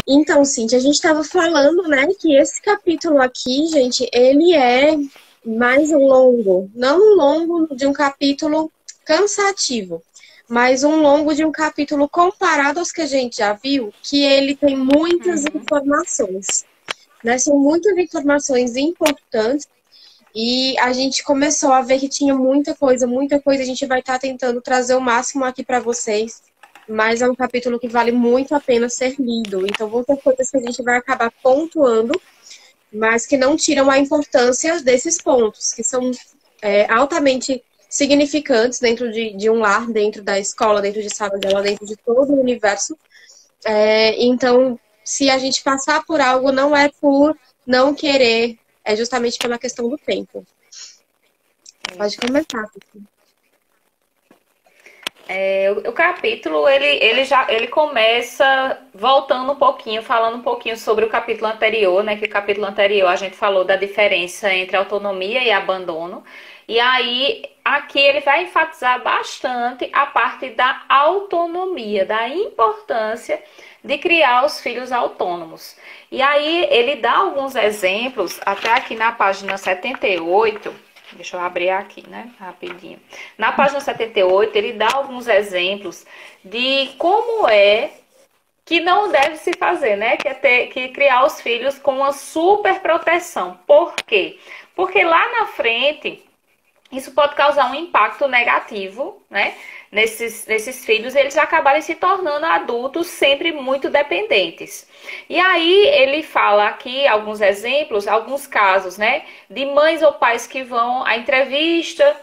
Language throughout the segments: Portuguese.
Então, Cintia, a gente estava falando, né, que esse capítulo aqui, gente, ele é mais longo. Não um longo de um capítulo cansativo, mas um longo de um capítulo comparado aos que a gente já viu, que ele tem muitas Uhum. informações, né? São muitas informações importantes. E a gente começou a ver que tinha muita coisa, muita coisa. A gente vai estar tentando trazer o máximo aqui para vocês. Mas é um capítulo que vale muito a pena ser lido. Então vão ter coisas que a gente vai acabar pontuando, mas que não tiram a importância desses pontos, que são altamente significantes dentro de um lar, dentro da escola, dentro de sala de aula, dentro de todo o universo. Então, se a gente passar por algo, não é por não querer, é justamente pela questão do tempo. Pode Isso. começar. O capítulo, ele começa voltando um pouquinho, falando um pouquinho sobre o capítulo anterior, né? Que o capítulo anterior a gente falou da diferença entre autonomia e abandono. E aí, aqui ele vai enfatizar bastante a parte da autonomia, da importância de criar os filhos autônomos. E aí, ele dá alguns exemplos, até aqui na página 78. Deixa eu abrir aqui, né? Rapidinho. Na página 78, ele dá alguns exemplos de como é que não deve se fazer, né? Que criar os filhos com uma super proteção. Por quê? Porque lá na frente isso pode causar um impacto negativo, né? Nesses filhos, eles acabarem se tornando adultos sempre muito dependentes. E aí ele fala aqui alguns exemplos, alguns casos, né? De mães ou pais que vão à entrevista,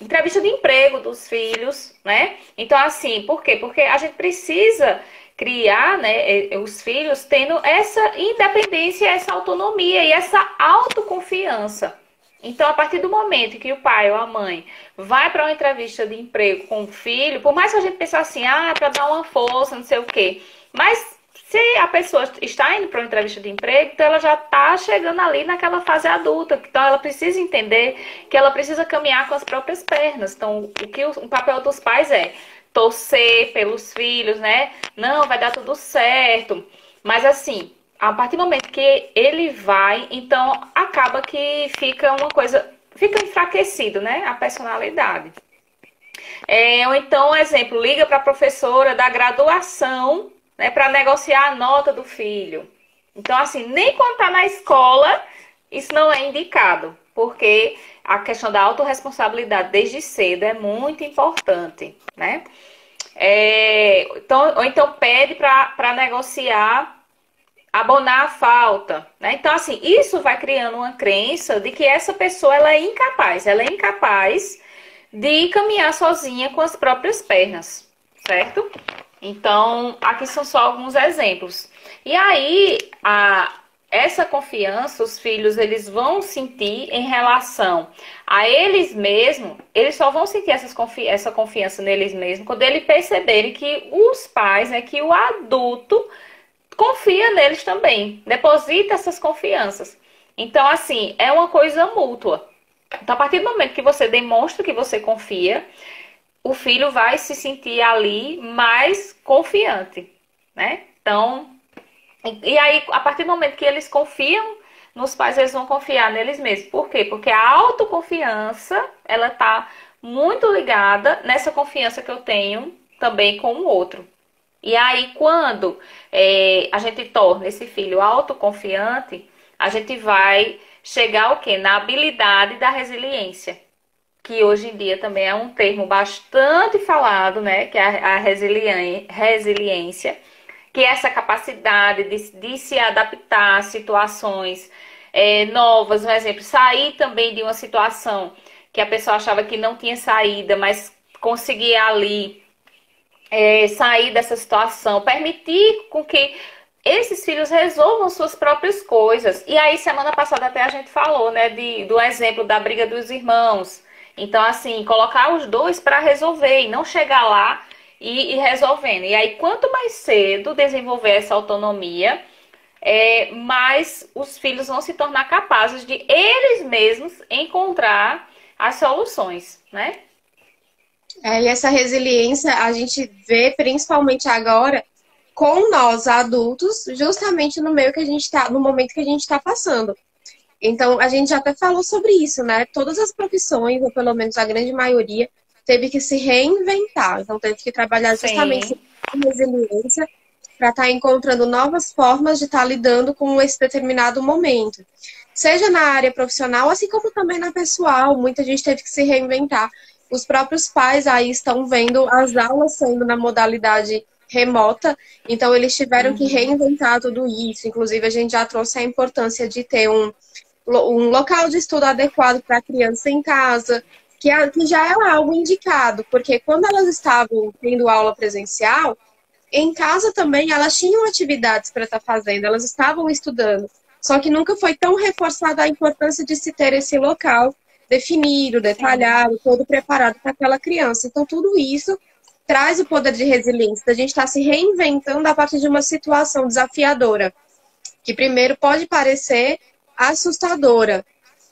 entrevista de emprego dos filhos, né? Então, assim, por quê? Porque a gente precisa criar, né, os filhos tendo essa independência, essa autonomia e essa autoconfiança. Então, a partir do momento que o pai ou a mãe vai para uma entrevista de emprego com o filho, por mais que a gente pense assim, para dar uma força, não sei o quê, mas se a pessoa está indo para uma entrevista de emprego, então ela já está chegando ali naquela fase adulta, então ela precisa entender que ela precisa caminhar com as próprias pernas. Então, o papel dos pais é torcer pelos filhos, né? Não, vai dar tudo certo. Mas assim, a partir do momento que ele vai, então acaba que fica uma coisa, fica enfraquecido, né? A personalidade. Ou então, exemplo, liga para a professora da graduação, né, para negociar a nota do filho. Então, assim, nem quando está na escola, isso não é indicado, porque a questão da autorresponsabilidade desde cedo é muito importante, né? Ou então pede para negociar, abonar a falta, né? Então, assim, isso vai criando uma crença de que essa pessoa ela é incapaz de caminhar sozinha com as próprias pernas, certo? Então, aqui são só alguns exemplos. E aí, essa confiança, os filhos, eles vão sentir em relação a eles mesmos, eles só vão sentir essa confiança neles mesmos quando eles perceberem que os pais, né, que o adulto confia neles também, deposita essas confianças. Então, assim, é uma coisa mútua. Então, a partir do momento que você demonstra que você confia, o filho vai se sentir ali mais confiante, né? Então, e aí, a partir do momento que eles confiam nos pais, eles vão confiar neles mesmos. Por quê? Porque a autoconfiança, ela tá muito ligada nessa confiança que eu tenho também com o outro. E aí, quando a gente torna esse filho autoconfiante, a gente vai chegar ao quê? Na habilidade da resiliência, que hoje em dia também é um termo bastante falado, né? Que é a resiliência, que é essa capacidade de se adaptar a situações novas. Um exemplo, sair também de uma situação que a pessoa achava que não tinha saída, mas conseguir ali sair dessa situação, permitir com que esses filhos resolvam suas próprias coisas. E aí, semana passada até a gente falou, né, do exemplo da briga dos irmãos. Então, assim, colocar os dois para resolver e não chegar lá e ir resolvendo. E aí, quanto mais cedo desenvolver essa autonomia, mais os filhos vão se tornar capazes de eles mesmos encontrar as soluções, né? E essa resiliência a gente vê principalmente agora com nós adultos, justamente no meio que a gente tá, no momento que a gente está passando. Então, a gente já até falou sobre isso, né? Todas as profissões, ou pelo menos a grande maioria, teve que se reinventar. Então, teve que trabalhar justamente Sim, com resiliência para estar encontrando novas formas de estar lidando com esse determinado momento. Seja na área profissional, assim como também na pessoal, muita gente teve que se reinventar. Os próprios pais aí estão vendo as aulas sendo na modalidade remota, então eles tiveram que reinventar tudo isso. Inclusive, a gente já trouxe a importância de ter um local de estudo adequado para a criança em casa, que já é algo indicado, porque quando elas estavam tendo aula presencial, em casa também elas tinham atividades para estar fazendo, elas estavam estudando. Só que nunca foi tão reforçada a importância de se ter esse local definido, sim. detalhado, todo preparado para aquela criança. Então, tudo isso traz o poder de resiliência, da gente estar se reinventando a partir de uma situação desafiadora, que primeiro pode parecer assustadora,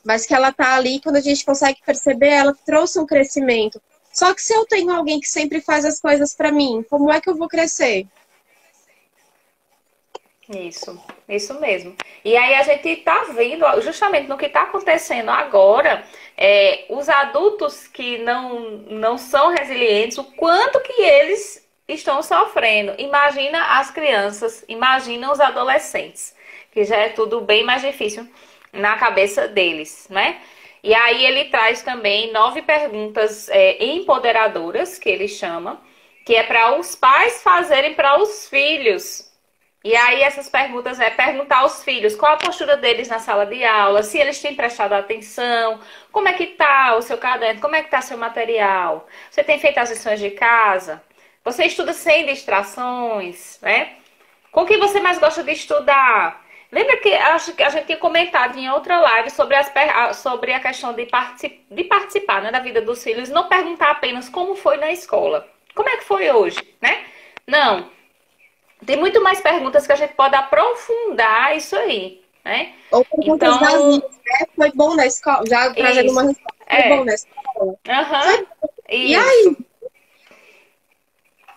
mas que ela tá ali, quando a gente consegue perceber, ela trouxe um crescimento. Só que se eu tenho alguém que sempre faz as coisas para mim, como é que eu vou crescer? Isso mesmo. E aí a gente está vendo, justamente no que está acontecendo agora, os adultos que não são resilientes, o quanto que eles estão sofrendo. Imagina as crianças, imagina os adolescentes, que já é tudo bem mais difícil na cabeça deles, né? E aí ele traz também 9 perguntas empoderadoras, que ele chama, que é para os pais fazerem para os filhos. E aí essas perguntas perguntar aos filhos qual a postura deles na sala de aula, se eles têm prestado atenção, como é que tá o seu caderno, como é que tá seu material, você tem feito as lições de casa, você estuda sem distrações, né? Com o que você mais gosta de estudar? Lembra que acho que a gente tinha comentado em outra live sobre a questão de participar, né, da vida dos filhos, não perguntar apenas como foi na escola, como é que foi hoje, né? Não. Tem muito mais perguntas que a gente pode aprofundar isso aí, né? Ou perguntas vazias, Então, né? Foi bom na escola? Já trazendo uma isso. resposta. Foi bom É. na escola? Aham. Foi. E aí? Isso.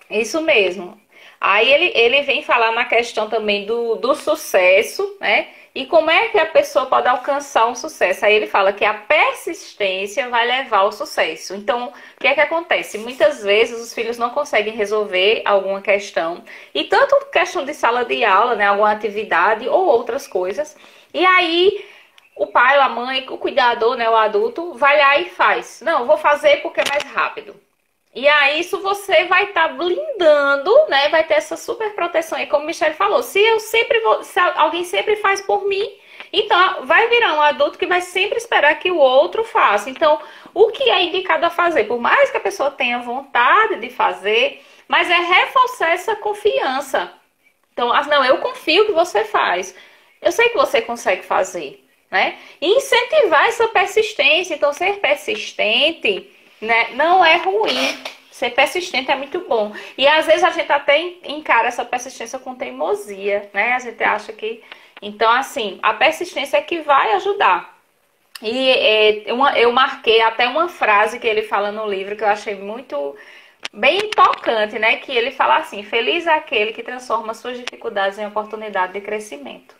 Isso mesmo. Aí ele vem falar na questão também do sucesso, né? E como é que a pessoa pode alcançar um sucesso? Aí ele fala que a persistência vai levar ao sucesso. Então, o que é que acontece? Muitas vezes os filhos não conseguem resolver alguma questão, e tanto questão de sala de aula, né? Alguma atividade ou outras coisas. E aí o pai, a mãe, o cuidador, né? O adulto, vai lá e faz. Não, vou fazer porque é mais rápido. E aí, isso você vai estar blindando, né? Vai ter essa super proteção aí, como o Michele falou. Se eu sempre vou, se alguém sempre faz por mim, então vai virar um adulto que vai sempre esperar que o outro faça. Então, o que é indicado a fazer? Por mais que a pessoa tenha vontade de fazer, mas é reforçar essa confiança. Então, não, eu confio que você faz. Eu sei que você consegue fazer, né? E incentivar essa persistência. Então, ser persistente, né, não é ruim. Ser persistente é muito bom. E às vezes a gente até encara essa persistência com teimosia, né? A gente acha que... Então, assim, a persistência é que vai ajudar. E eu marquei até uma frase que ele fala no livro que eu achei muito bem tocante, né? Que ele fala assim: feliz é aquele que transforma suas dificuldades em oportunidade de crescimento.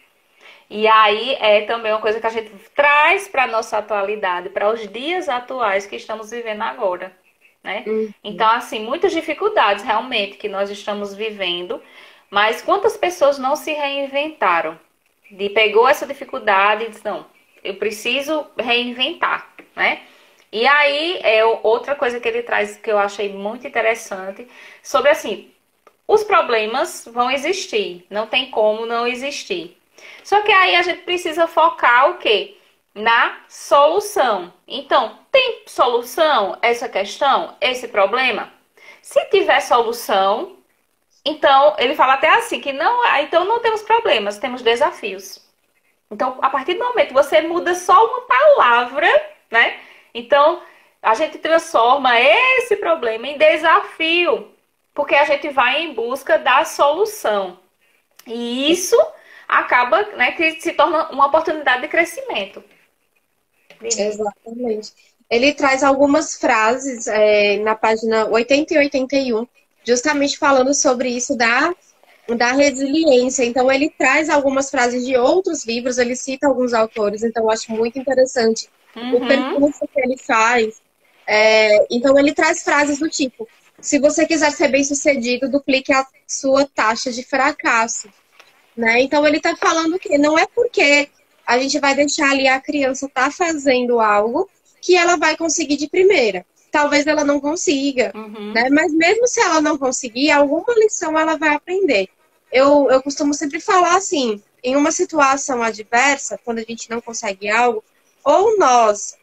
E aí é também uma coisa que a gente traz para a nossa atualidade, para os dias atuais que estamos vivendo agora, né? Então, assim, muitas dificuldades realmente que nós estamos vivendo, mas quantas pessoas não se reinventaram? Pegou essa dificuldade e disse, não, eu preciso reinventar, né? E aí é outra coisa que ele traz que eu achei muito interessante, sobre assim, os problemas vão existir, não tem como não existir. Só que aí a gente precisa focar o quê? Na solução. Então, tem solução essa questão, esse problema? Se tiver solução, então ele fala até assim que não, então não temos problemas, temos desafios. Então, a partir do momento que você muda só uma palavra, né? Então, a gente transforma esse problema em desafio, porque a gente vai em busca da solução. E isso acaba, né, que se torna uma oportunidade de crescimento. Exatamente. Ele traz algumas frases na página 80 e 81, justamente falando sobre isso da da resiliência. Então, ele traz algumas frases de outros livros, ele cita alguns autores, então eu acho muito interessante o Uhum. percurso que ele faz. Então, ele traz frases do tipo: se você quiser ser bem-sucedido, duplique a sua taxa de fracasso. Né? Então, ele está falando que não é porque a gente vai deixar ali a criança estar fazendo algo que ela vai conseguir de primeira. Talvez ela não consiga, Uhum. né? Mas mesmo se ela não conseguir, alguma lição ela vai aprender. Eu costumo sempre falar assim, em uma situação adversa, quando a gente não consegue algo, ou nós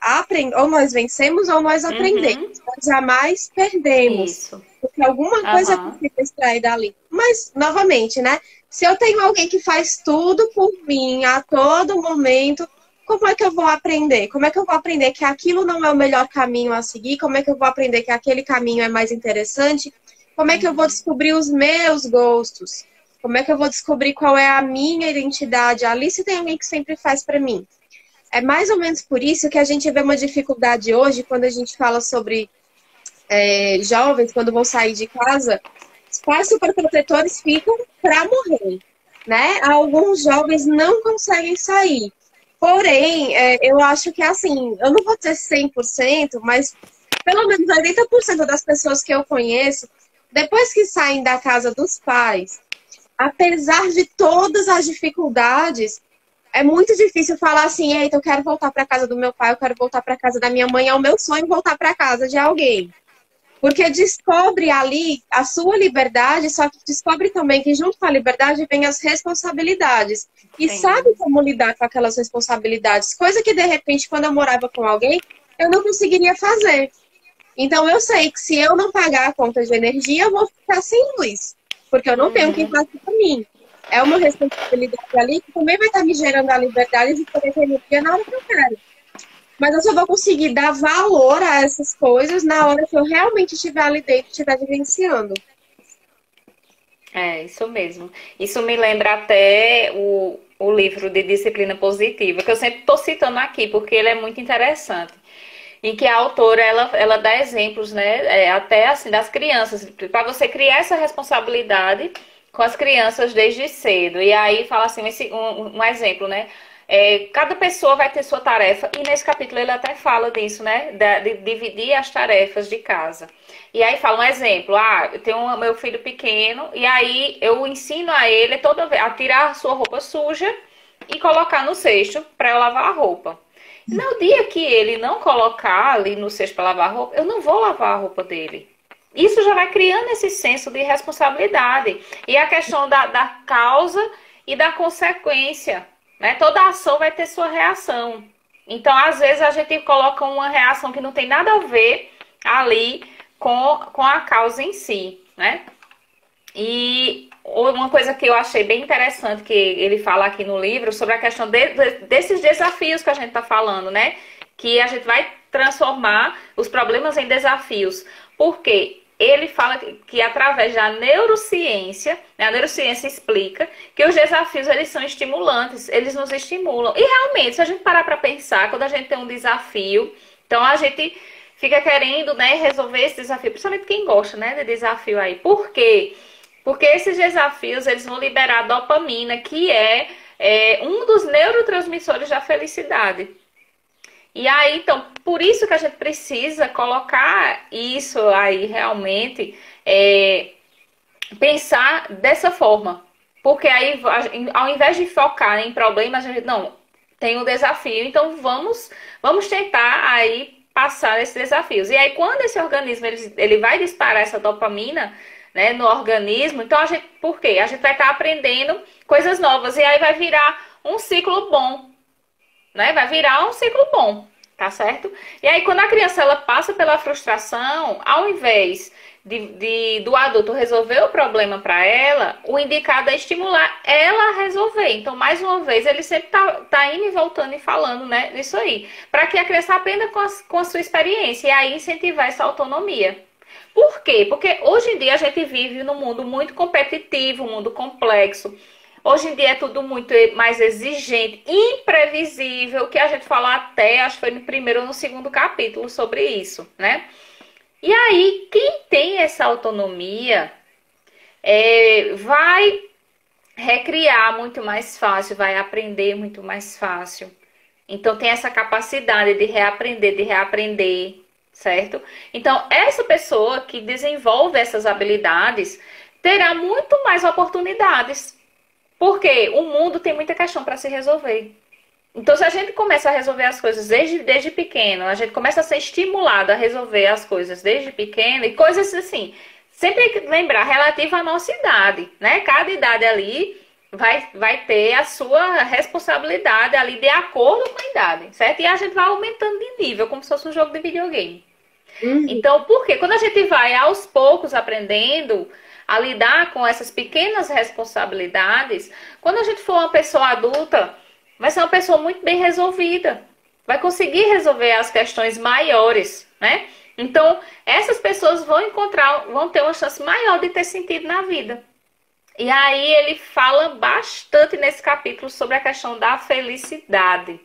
vencemos ou nós aprendemos. Uhum. Nós jamais perdemos. Isso. Porque alguma coisa é Aham. possível extrair dali. Mas, novamente, né? Se eu tenho alguém que faz tudo por mim a todo momento, como é que eu vou aprender? Como é que eu vou aprender que aquilo não é o melhor caminho a seguir? Como é que eu vou aprender que aquele caminho é mais interessante? Como é que eu vou descobrir os meus gostos? Como é que eu vou descobrir qual é a minha identidade ali se tem alguém que sempre faz para mim? É mais ou menos por isso que a gente vê uma dificuldade hoje quando a gente fala sobre jovens, quando vão sair de casa, os pais superprotetores ficam para morrer, né? Alguns jovens não conseguem sair. Porém, eu acho que assim, eu não vou dizer 100%, mas pelo menos 80% das pessoas que eu conheço, depois que saem da casa dos pais, apesar de todas as dificuldades, é muito difícil falar assim: eita, eu quero voltar para casa do meu pai, eu quero voltar para casa da minha mãe, é o meu sonho voltar para casa de alguém. Porque descobre ali a sua liberdade, só que descobre também que junto com a liberdade vem as responsabilidades. E Sim. sabe como lidar com aquelas responsabilidades. Coisa que, de repente, quando eu morava com alguém, eu não conseguiria fazer. Então, eu sei que se eu não pagar a conta de energia, eu vou ficar sem luz. Porque eu não tenho quem Uhum. faça para mim. É uma responsabilidade ali que também vai estar me gerando a liberdade de poder ter energia na hora que eu quero. Mas eu só vou conseguir dar valor a essas coisas na hora que eu realmente estiver ali dentro, estiver vivenciando. É, isso mesmo. Isso me lembra até o livro de disciplina positiva, que eu sempre estou citando aqui, porque ele é muito interessante. Em que a autora ela dá exemplos, né? Até assim, das crianças, para você criar essa responsabilidade com as crianças desde cedo. E aí fala assim, um exemplo, né? Cada pessoa vai ter sua tarefa, e nesse capítulo ele até fala disso, né? De dividir as tarefas de casa. E aí fala um exemplo, eu tenho meu filho pequeno, e aí eu ensino a ele toda vez a tirar a sua roupa suja e colocar no cesto para eu lavar a roupa. No dia que ele não colocar ali no cesto para lavar a roupa, eu não vou lavar a roupa dele. Isso já vai criando esse senso de responsabilidade. E a questão da causa e da consequência. Né? Toda ação vai ter sua reação. Então, às vezes, a gente coloca uma reação que não tem nada a ver ali com a causa em si. Né? E uma coisa que eu achei bem interessante que ele fala aqui no livro sobre a questão desses desafios que a gente está falando, né? Que a gente vai transformar os problemas em desafios. Porque ele fala que através da neurociência, né, a neurociência explica que os desafios eles são estimulantes, eles nos estimulam. E realmente, se a gente parar para pensar, quando a gente tem um desafio, então a gente fica querendo, né, resolver esse desafio, principalmente quem gosta, né, de desafio aí. Por quê? Porque esses desafios eles vão liberar dopamina, que é um dos neurotransmissores da felicidade. E aí, então, por isso que a gente precisa colocar isso aí realmente, pensar dessa forma. Porque aí, ao invés de focar em problemas, a gente, não, tem um desafio, então vamos tentar aí passar esses desafios. E aí, quando esse organismo ele vai disparar essa dopamina, né, no organismo, então a gente, por quê? A gente vai estar aprendendo coisas novas e aí vai virar um ciclo bom, né? Vai virar um ciclo bom, tá certo? E aí quando a criança ela passa pela frustração, ao invés do adulto resolver o problema para ela, o indicado é estimular ela a resolver. Então, mais uma vez, ele sempre tá indo e voltando e falando, né, nisso aí, para que a criança aprenda com a sua experiência e aí incentivar essa autonomia. Por quê? Porque hoje em dia a gente vive num mundo muito competitivo, um mundo complexo. Hoje em dia é tudo muito mais exigente, imprevisível, que a gente falou até, acho que foi no primeiro ou no segundo capítulo sobre isso, né? E aí, quem tem essa autonomia vai recriar muito mais fácil, vai aprender muito mais fácil. Então tem essa capacidade de reaprender, certo? Então essa pessoa que desenvolve essas habilidades terá muito mais oportunidades, porque o mundo tem muita questão para se resolver. Então, se a gente começa a resolver as coisas desde pequeno, a gente começa a ser estimulado a resolver as coisas desde pequeno, e coisas assim, sempre lembrar relativa à nossa idade, né? Cada idade ali vai ter a sua responsabilidade ali de acordo com a idade, certo? E a gente vai aumentando de nível, como se fosse um jogo de videogame. Uhum. Então, por quê? Quando a gente vai aos poucos aprendendo a lidar com essas pequenas responsabilidades, quando a gente for uma pessoa adulta, vai ser uma pessoa muito bem resolvida. Vai conseguir resolver as questões maiores, né? Então, essas pessoas vão ter uma chance maior de ter sentido na vida. E aí ele fala bastante nesse capítulo sobre a questão da felicidade.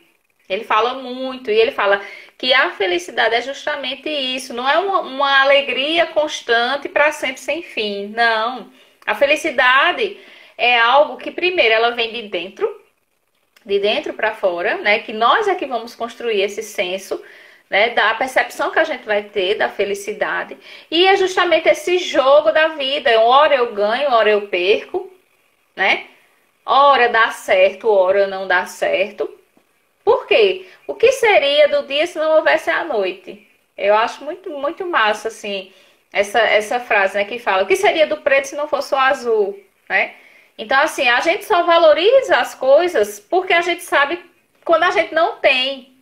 Ele fala muito, e ele fala que a felicidade é justamente isso, não é uma alegria constante para sempre sem fim, não. A felicidade é algo que primeiro ela vem de dentro para fora, né? Que nós é que vamos construir esse senso, né? Da percepção que a gente vai ter da felicidade. E é justamente esse jogo da vida. Hora eu ganho, hora eu perco, né? Hora dá certo, hora não dá certo. Por quê? O que seria do dia se não houvesse a noite? Eu acho muito, muito massa, assim, essa frase, né, que fala, o que seria do preto se não fosse o azul, né? Então, assim, a gente só valoriza as coisas porque a gente sabe quando a gente não tem.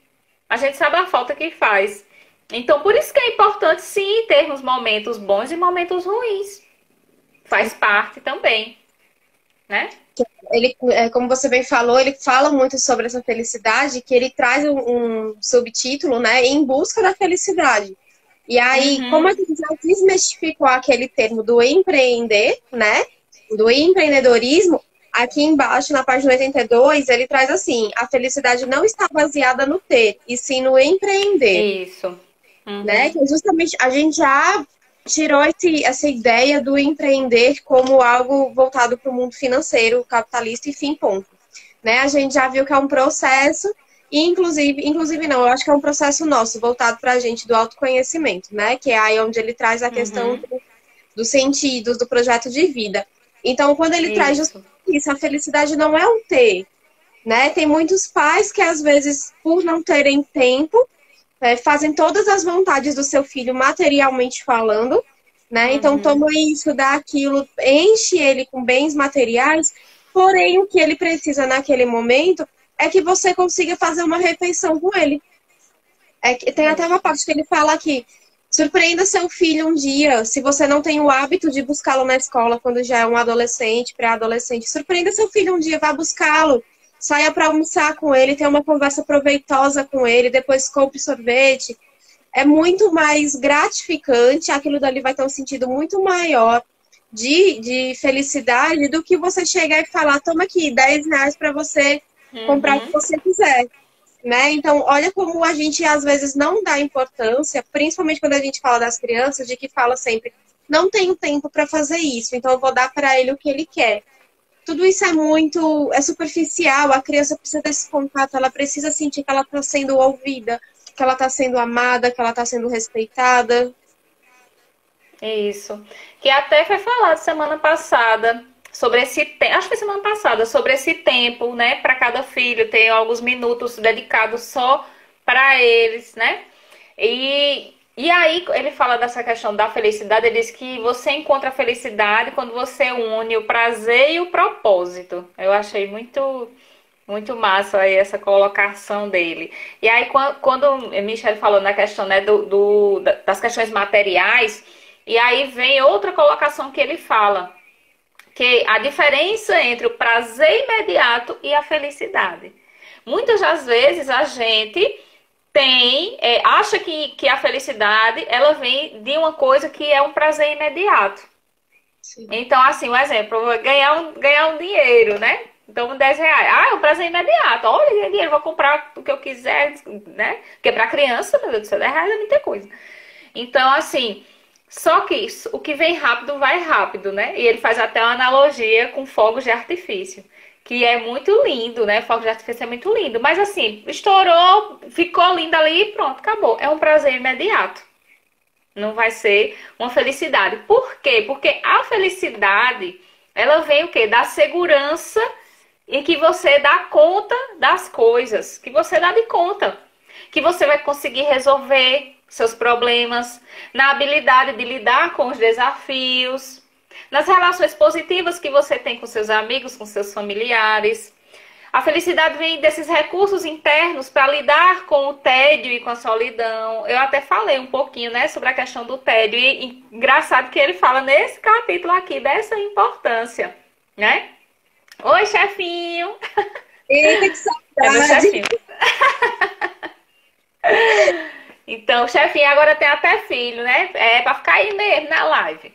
A gente sabe a falta que faz. Então, por isso que é importante, sim, termos momentos bons e momentos ruins. Faz parte também, né? Ele, como você bem falou, ele fala muito sobre essa felicidade, que ele traz um subtítulo, né, Em Busca da Felicidade. E aí, como a Uhum. gente já desmistificou aquele termo do empreender, né, do empreendedorismo, aqui embaixo, na página 82, ele traz assim, a felicidade não está baseada no ter, e sim no empreender, Isso. né, Uhum. que é justamente a gente já tirou essa ideia do empreender como algo voltado para o mundo financeiro, capitalista e fim, ponto. Né? A gente já viu que é um processo, e inclusive não, eu acho que é um processo nosso, voltado para a gente do autoconhecimento, né? Que é aí onde ele traz a questão Uhum. dos sentidos, do projeto de vida. Então, quando ele traz Isso. justamente isso, a felicidade não é um ter, né? Tem muitos pais que, às vezes, por não terem tempo, fazem todas as vontades do seu filho materialmente falando, né? Então Uhum. toma isso, dá aquilo, enche ele com bens materiais, porém o que ele precisa naquele momento é que você consiga fazer uma refeição com ele. Tem até uma Isso. parte que ele fala aqui, surpreenda seu filho um dia, se você não tem o hábito de buscá-lo na escola quando já é um adolescente, pré-adolescente, surpreenda seu filho um dia, vá buscá-lo, saia para almoçar com ele, tenha uma conversa proveitosa com ele, depois compre sorvete. É muito mais gratificante, aquilo dali vai ter um sentido muito maior de felicidade do que você chegar e falar, toma aqui, R$ 10 para você comprar o que Uhum. você quiser. Né? Então, olha como a gente às vezes não dá importância, principalmente quando a gente fala das crianças, de que fala sempre, não tenho tempo para fazer isso, então eu vou dar para ele o que ele quer. Tudo isso é superficial, a criança precisa desse contato, ela precisa sentir que ela está sendo ouvida, que ela está sendo amada, que ela está sendo respeitada. Isso. Que até foi falado semana passada sobre esse tempo, acho que foi semana passada, sobre esse tempo, né, para cada filho ter alguns minutos dedicados só para eles, né? E aí ele fala dessa questão da felicidade, ele diz que você encontra a felicidade quando você une o prazer e o propósito. Eu achei muito massa aí essa colocação dele. E aí, quando o Michel falou na questão, né, das questões materiais, e aí vem outra colocação que ele fala, que a diferença entre o prazer imediato e a felicidade. Muitas das vezes a gente acha que a felicidade ela vem de uma coisa que é um prazer imediato. Sim. Então, assim, um exemplo, ganhar um dinheiro, né? Então, R$ 10. Ah, é um prazer imediato. Olha, ganhei dinheiro, vou comprar o que eu quiser, né? Porque para criança, meu Deus do céu, R$ 10 é muita coisa. Então, assim, Só que o que vem rápido vai rápido, né? E ele faz até uma analogia com fogos de artifício, que é muito lindo, né? Fogos de artifício é muito lindo, mas assim, estourou, ficou lindo ali e pronto, acabou. É um prazer imediato. Não vai ser uma felicidade. Por quê? Porque a felicidade, ela vem o quê? Da segurança em que você dá conta das coisas, que você dá de conta, que você vai conseguir resolver seus problemas, na habilidade de lidar com os desafios, nas relações positivas que você tem com seus amigos, com seus familiares. A felicidade vem desses recursos internos para lidar com o tédio e com a solidão. Eu até falei um pouquinho, né, sobre a questão do tédio. E engraçado que ele fala nesse capítulo aqui dessa importância, né? Oi, chefinho! Eita, que É meu saudade! chefinho. Então, chefinho agora tem até filho, né? É pra ficar aí mesmo na live.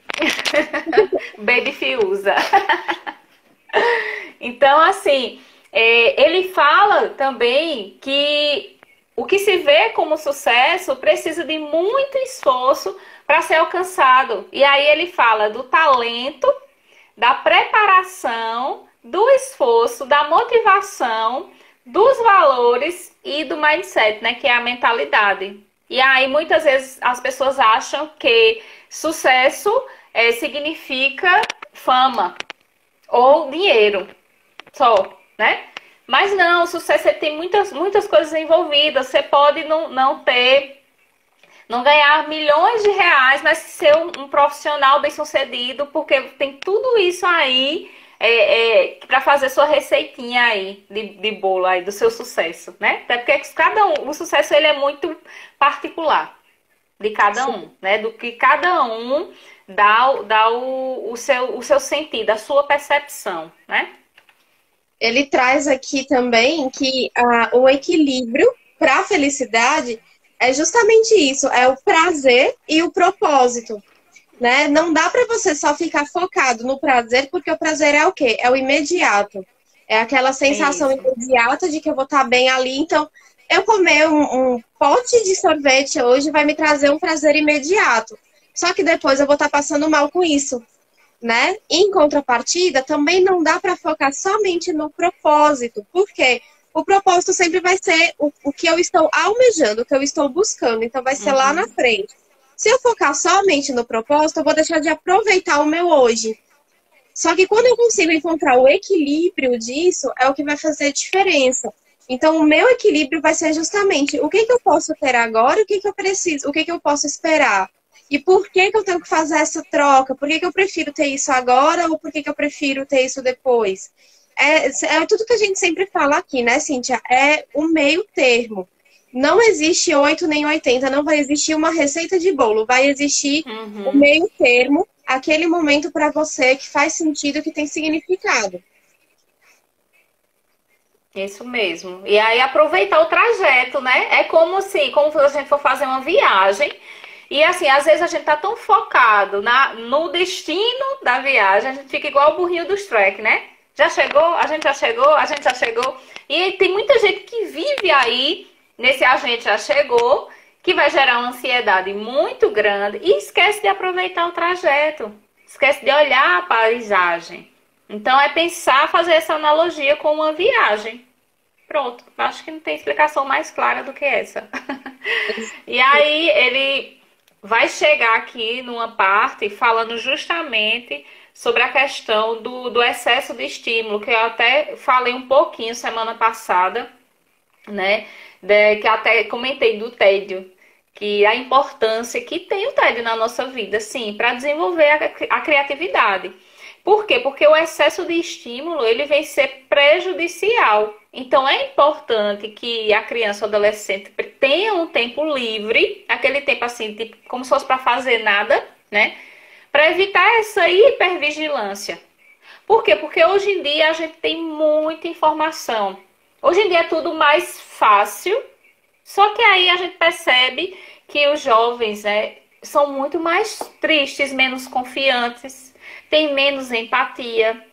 Baby Fiuza. Então, assim, ele fala também que o que se vê como sucesso precisa de muito esforço para ser alcançado. E aí ele fala do talento, da preparação, do esforço, da motivação, dos valores e do mindset, né, que é a mentalidade. E aí muitas vezes as pessoas acham que sucesso significa fama ou dinheiro só, né? Mas não, o sucesso tem muitas coisas envolvidas. Você pode não ganhar milhões de reais, mas ser um profissional bem-sucedido, porque tem tudo isso aí para fazer sua receitinha aí de bolo aí do seu sucesso, né? Até porque o sucesso ele é muito particular de cada um, né? Do que cada um dá o seu sentido, a sua percepção, né? Ele traz aqui também que o equilíbrio para a felicidade é justamente isso, é o prazer e o propósito, né? Não dá para você só ficar focado no prazer, porque o prazer é o quê? É o imediato. É aquela sensação Isso. imediata de que eu vou estar bem ali. Então, eu comer um pote de sorvete hoje vai me trazer um prazer imediato. Só que depois eu vou estar passando mal com isso, né? Em contrapartida, também não dá para focar somente no propósito, porque o propósito sempre vai ser o que eu estou almejando, o que eu estou buscando, então vai ser lá na frente. Se eu focar somente no propósito, eu vou deixar de aproveitar o meu hoje. Só que quando eu consigo encontrar o equilíbrio disso, é o que vai fazer diferença. Então, o meu equilíbrio vai ser justamente o que eu posso ter agora, o que eu preciso, o que eu posso esperar. E por que eu tenho que fazer essa troca? Por que eu prefiro ter isso agora ou por que eu prefiro ter isso depois? É tudo que a gente sempre fala aqui, né, Cíntia? É o meio termo. Não existe 8 nem 80, não vai existir uma receita de bolo. Vai existir o meio termo, aquele momento para você que faz sentido, que tem significado. Isso mesmo. E aí aproveitar o trajeto, né? É como assim, como se a gente for fazer uma viagem. E assim, às vezes a gente tá tão focado no destino da viagem, a gente fica igual o burrinho dos Shrek, né? Já chegou, a gente já chegou, a gente já chegou. E tem muita gente que vive aí nesse a gente já chegou, que vai gerar uma ansiedade muito grande e esquece de aproveitar o trajeto, esquece de olhar a paisagem. Então é pensar, fazer essa analogia com uma viagem. Pronto, acho que não tem explicação mais clara do que essa. E aí ele vai chegar aqui numa parte falando justamente sobre a questão do excesso de estímulo, que eu até falei um pouquinho semana passada, né? Que até comentei do tédio, que a importância que tem o tédio na nossa vida, sim, para desenvolver a criatividade. Por quê? Porque o excesso de estímulo, ele vem ser prejudicial. Então, é importante que a criança ou adolescente tenha um tempo livre, aquele tempo assim, tipo, como se fosse para fazer nada, né? Para evitar essa hipervigilância. Por quê? Porque hoje em dia a gente tem muita informação. Hoje em dia é tudo mais fácil, só que aí a gente percebe que os jovens, né, são muito mais tristes, menos confiantes, têm menos empatia.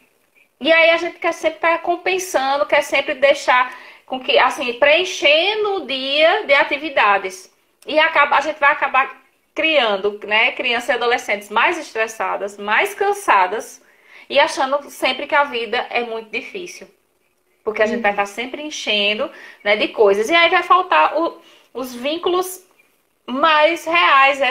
E aí a gente quer sempre estar compensando, quer sempre deixar com que, assim, preenchendo o dia de atividades. E a gente vai acabar criando, né, crianças e adolescentes mais estressadas, mais cansadas e achando sempre que a vida é muito difícil. Porque a gente vai Uhum. estar sempre enchendo, né, de coisas. E aí vai faltar os vínculos mais reais,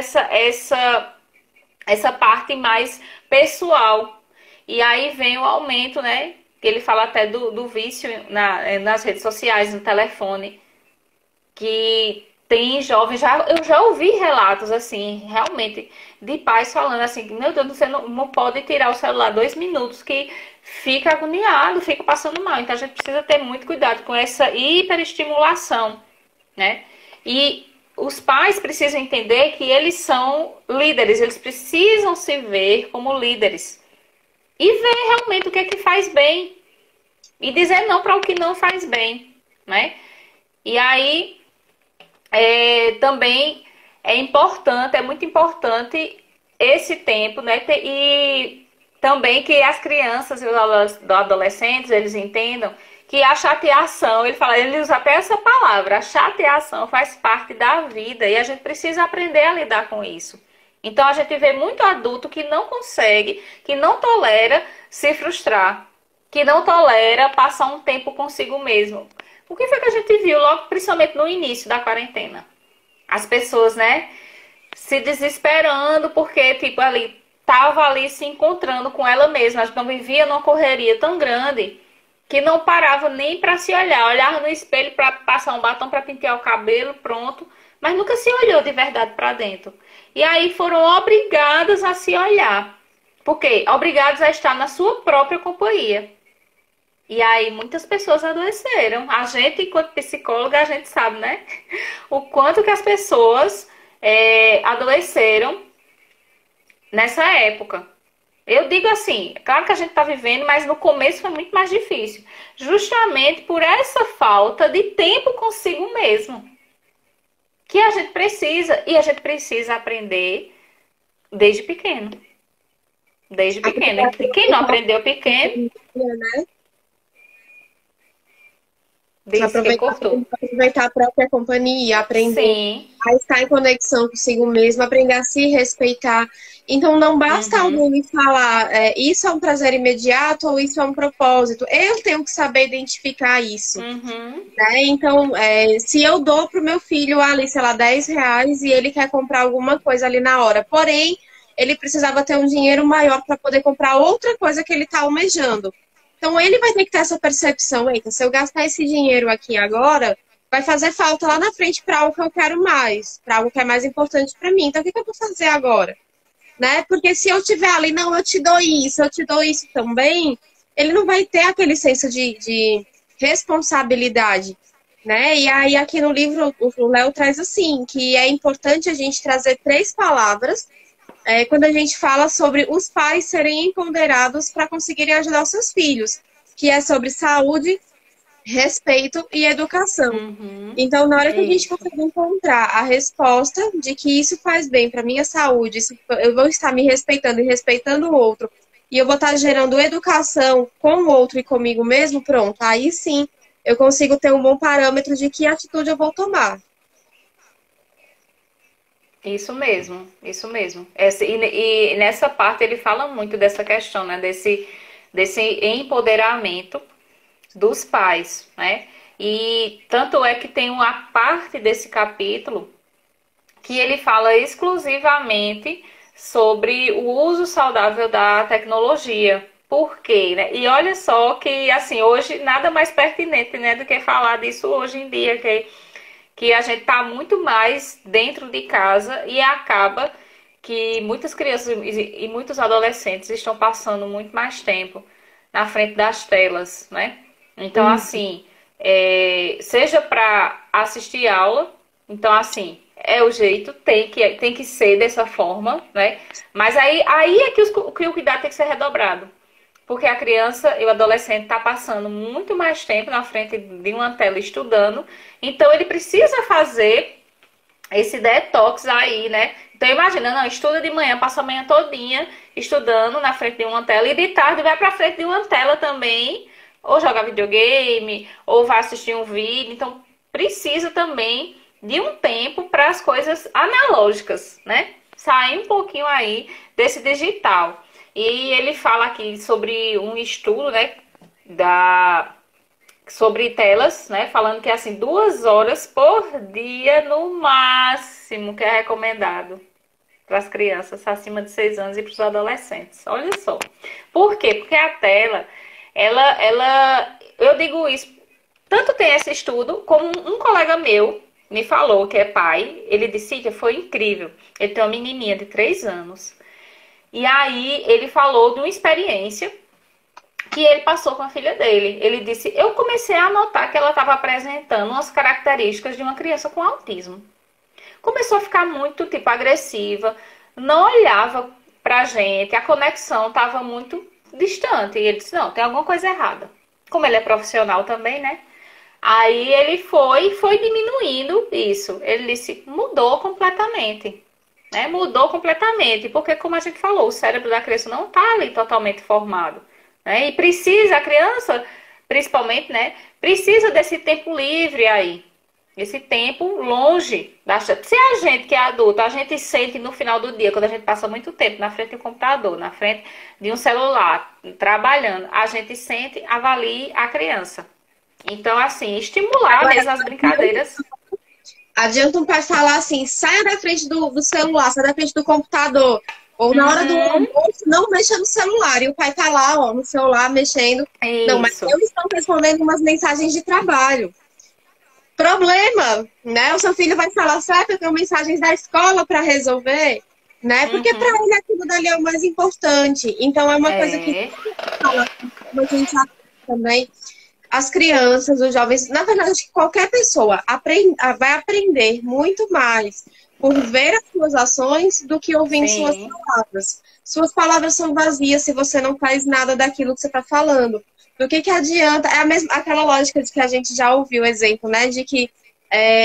essa parte mais pessoal. E aí vem o aumento, né? Que ele fala até do vício nas redes sociais, no telefone, que tem jovens, eu já ouvi relatos assim, realmente, de pais falando assim, meu Deus, você não pode tirar o celular 2 minutos, que fica agoniado, fica passando mal. Então a gente precisa ter muito cuidado com essa hiperestimulação, né? E os pais precisam entender que eles são líderes, eles precisam se ver como líderes e ver realmente o que é que faz bem e dizer não para o que não faz bem, né? E aí também é importante, é muito importante esse tempo, né? E também que as crianças e os adolescentes, eles entendam que a chateação, ele usa até essa palavra, a chateação faz parte da vida e a gente precisa aprender a lidar com isso. Então a gente vê muito adulto que não consegue, que não tolera se frustrar, que não tolera passar um tempo consigo mesmo. O que foi que a gente viu logo, principalmente no início da quarentena? As pessoas, né, se desesperando porque, tipo, tava ali se encontrando com ela mesma. A gente não vivia numa correria tão grande que não parava nem para se olhar. Olhava no espelho para passar um batom para pentear o cabelo, pronto. Mas nunca se olhou de verdade para dentro. E aí foram obrigadas a se olhar. Por quê? Obrigadas a estar na sua própria companhia. E aí muitas pessoas adoeceram. A gente, enquanto psicóloga, a gente sabe, né? O quanto que as pessoas adoeceram nessa época. Eu digo assim, é claro que a gente está vivendo, mas no começo foi muito mais difícil. Justamente por essa falta de tempo consigo mesmo. Que a gente precisa, e a gente precisa aprender desde pequeno. Desde pequeno. E quem não aprendeu pequeno, Né? disse que cortou. Aproveitar a própria companhia, aprender Sim. a estar em conexão consigo mesmo, aprender a se respeitar. Então, não basta alguém me falar, isso é um prazer imediato ou isso é um propósito. Eu tenho que saber identificar isso. Né? Então, se eu dou para o meu filho ali, sei lá, R$ 10 e ele quer comprar alguma coisa ali na hora, porém, ele precisava ter um dinheiro maior para poder comprar outra coisa que ele está almejando. Então, ele vai ter que ter essa percepção, eita, se eu gastar esse dinheiro aqui agora, vai fazer falta lá na frente para algo que eu quero mais, para algo que é mais importante para mim. Então, o que eu vou fazer agora? Né? Porque se eu tiver ali, não, eu te dou isso também, ele não vai ter aquele senso de responsabilidade, né? E aí, aqui no livro, o Léo traz assim, que é importante a gente trazer 3 palavras quando a gente fala sobre os pais serem empoderados para conseguirem ajudar os seus filhos, que é sobre saúde, respeito e educação. Então, na hora que a gente conseguir encontrar a resposta de que isso faz bem para minha saúde, eu vou estar me respeitando e respeitando o outro, e eu vou estar gerando educação com o outro e comigo mesmo, pronto, aí sim eu consigo ter um bom parâmetro de que atitude eu vou tomar. Isso mesmo, isso mesmo. E nessa parte ele fala muito dessa questão, né? Desse empoderamento dos pais, né? E tanto é que tem uma parte desse capítulo que ele fala exclusivamente sobre o uso saudável da tecnologia. Por quê, né? E olha só que, assim, hoje nada mais pertinente, né, do que falar disso hoje em dia, que a gente tá muito mais dentro de casa e acaba que muitas crianças e muitos adolescentes estão passando muito mais tempo na frente das telas, né? Então, assim, seja para assistir aula, então, assim, é o jeito, tem que ser dessa forma, né? Mas aí é que o cuidado tem que ser redobrado. Porque a criança e o adolescente está passando muito mais tempo na frente de uma tela estudando, então ele precisa fazer esse detox aí, né? Então imagina, não, estuda de manhã, passa a manhã todinha estudando na frente de uma tela e de tarde vai para frente de uma tela também, ou jogar videogame, ou vai assistir um vídeo. Então precisa também de um tempo para as coisas analógicas, né? Sair um pouquinho aí desse digital. E ele fala aqui sobre um estudo, né, sobre telas, né, falando que assim 2 horas por dia no máximo que é recomendado para as crianças acima de 6 anos e para os adolescentes. Olha só. Por quê? Porque a tela, eu digo isso, tanto tem esse estudo, como um colega meu me falou, que é pai, ele disse que foi incrível. Ele tem uma menininha de 3 anos. E aí ele falou de uma experiência que ele passou com a filha dele. Ele disse, eu comecei a notar que ela estava apresentando umas características de uma criança com autismo. Começou a ficar muito, tipo, agressiva, não olhava pra gente, a conexão estava muito distante. E ele disse, não, tem alguma coisa errada. Como ele é profissional também, né? Aí ele foi diminuindo isso. Ele disse, mudou completamente. Né? Mudou completamente. Porque, como a gente falou, o cérebro da criança não está ali totalmente formado. Né? E precisa, a criança, principalmente, né? Precisa desse tempo livre aí. Esse tempo longe da gente. Se a gente que é adulto, a gente sente no final do dia, quando a gente passa muito tempo na frente do computador, na frente de um celular, trabalhando, a gente sente, avalie a criança. Então, assim, estimular Agora, mesmo as brincadeiras. adianta um pai falar assim, saia da frente do celular, saia da frente do computador. Ou na hora do almoço, não mexa no celular. E o pai tá lá, ó, no celular, mexendo. Não, mas Isso. eu estou respondendo umas mensagens de trabalho. Problema, né? O seu filho vai falar, certo? Eu tenho mensagens da escola para resolver, né? Porque para ele aquilo dali é o mais importante. Então é uma coisa que fala, como a gente já também, as crianças, os jovens, na verdade, acho que qualquer pessoa vai aprender muito mais por ver as suas ações do que ouvindo suas palavras. Suas palavras são vazias se você não faz nada daquilo que você está falando. Do que adianta? É a mesma, aquela lógica de que a gente já ouviu o exemplo, né? De que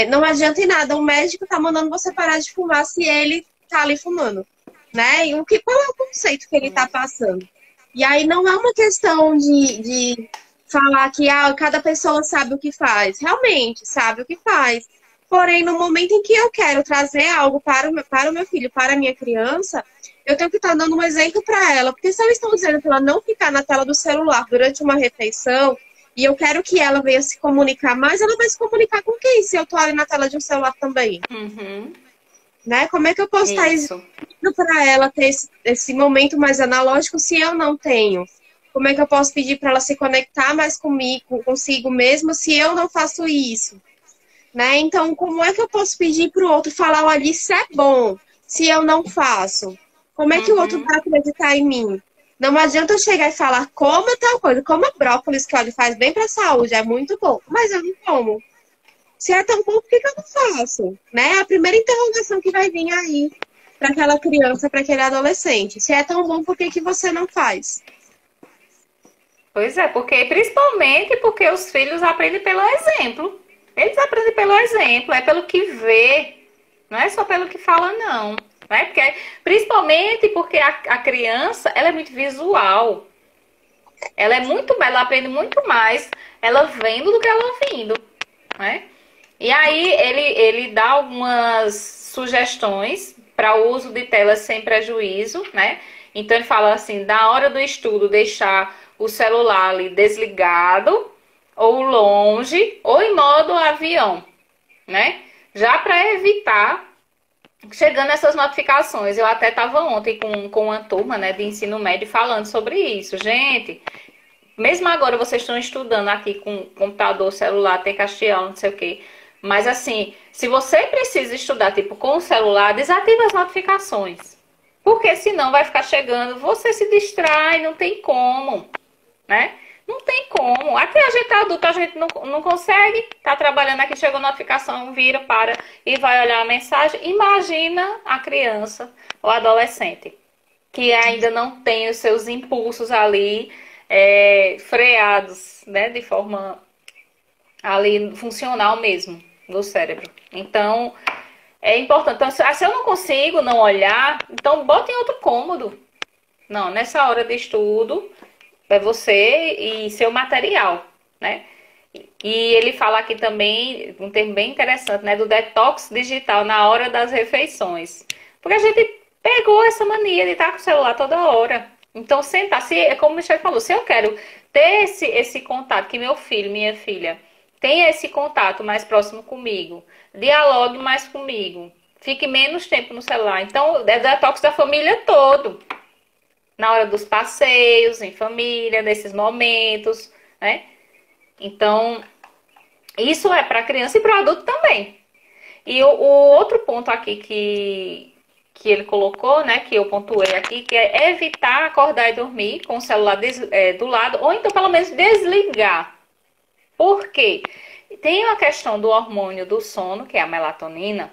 não adianta em nada. Um médico tá mandando você parar de fumar se ele tá ali fumando, né? E qual é o conceito que ele tá passando? E aí não é uma questão de falar que cada pessoa sabe o que faz. Realmente, sabe o que faz. Porém, no momento em que eu quero trazer algo para o meu filho, para a minha criança, eu tenho que estar dando um exemplo para ela. Porque se eu estou dizendo para ela não ficar na tela do celular durante uma refeição, e eu quero que ela venha se comunicar mais, ela vai se comunicar com quem se eu estou ali na tela de um celular também? Né? Como é que eu posso estar exigindo para ela ter esse momento mais analógico se eu não tenho? Como é que eu posso pedir para ela se conectar mais comigo, consigo mesmo, se eu não faço isso? Né? Então, como é que eu posso pedir para o outro falar, olha, isso é bom, se eu não faço? Como é que o outro vai acreditar em mim? Não adianta eu chegar e falar, coma tal coisa, coma brócolis, que olha, faz bem para a saúde, é muito bom, mas eu não como. Se é tão bom, por que eu não faço? Né? É a primeira interrogação que vai vir aí para aquela criança, para aquele adolescente. Se é tão bom, por que você não faz? Pois é, principalmente porque os filhos aprendem pelo exemplo. Eles aprendem pelo exemplo, é pelo que vê, não é só pelo que fala, não. Né? Principalmente porque a criança, ela é muito visual. Ela aprende muito mais ela vendo do que ela ouvindo. Né? E aí ele dá algumas sugestões para o uso de telas sem prejuízo, né? Então ele fala assim, da hora do estudo, deixar o celular ali desligado, ou longe, ou em modo avião, né? Já para evitar chegando essas notificações. Eu até estava ontem com uma turma, né, de ensino médio falando sobre isso. Gente, mesmo agora vocês estão estudando aqui com computador, celular, tem castiel, não sei o quê. Mas assim, se você precisa estudar tipo com o celular, desativa as notificações. Porque senão vai ficar chegando, você se distrai, não tem como, né? Não tem como. Aqui a gente é adulto, a gente não consegue. Tá trabalhando aqui, chegou a notificação, vira, para e vai olhar a mensagem. Imagina a criança ou adolescente que ainda não tem os seus impulsos ali freados, né? De forma ali funcional mesmo do cérebro. Então, é importante. Então, se eu não consigo não olhar, então bota em outro cômodo. Não, nessa hora de estudo, é você e seu material, né? E ele fala aqui também, um termo bem interessante, né, do detox digital na hora das refeições. Porque a gente pegou essa mania de estar com o celular toda hora. Então, sentar, se, como o Michel falou, se eu quero ter esse contato, que meu filho, minha filha, tenha esse contato mais próximo comigo, dialogue mais comigo, fique menos tempo no celular. Então, é detox da família todo. Na hora dos passeios, em família, nesses momentos, né? Então, isso é para criança e para adulto também. E o outro ponto aqui que ele colocou, né, que eu pontuei aqui, que é evitar acordar e dormir com o celular do lado, ou então pelo menos desligar. Por quê? Tem uma questão do hormônio do sono, que é a melatonina,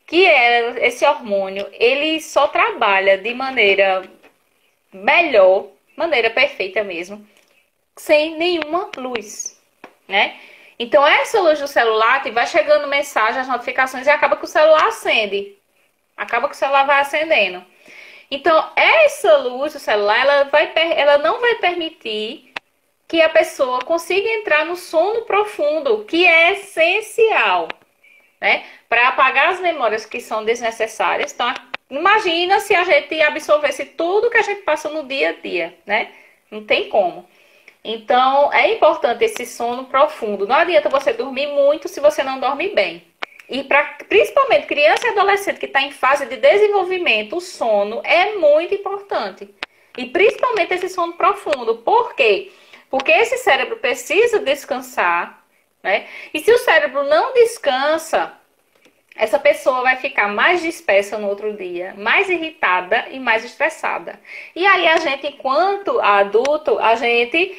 que é esse hormônio, ele só trabalha de maneira melhor, maneira perfeita mesmo, sem nenhuma luz, né? Então, essa luz do celular que vai chegando mensagem, as notificações, e acaba que o celular acende. Acaba que o celular vai acendendo. Então, essa luz do celular, ela não vai permitir que a pessoa consiga entrar no sono profundo, que é essencial, né? Para apagar as memórias que são desnecessárias. Então, imagina se a gente absorvesse tudo que a gente passa no dia a dia, né? Não tem como. Então, é importante esse sono profundo. Não adianta você dormir muito se você não dorme bem. E para principalmente criança e adolescente que está em fase de desenvolvimento, o sono é muito importante. E principalmente esse sono profundo. Por quê? Porque esse cérebro precisa descansar, né? E se o cérebro não descansa, essa pessoa vai ficar mais dispersa no outro dia, mais irritada e mais estressada. E aí a gente, enquanto adulto, a gente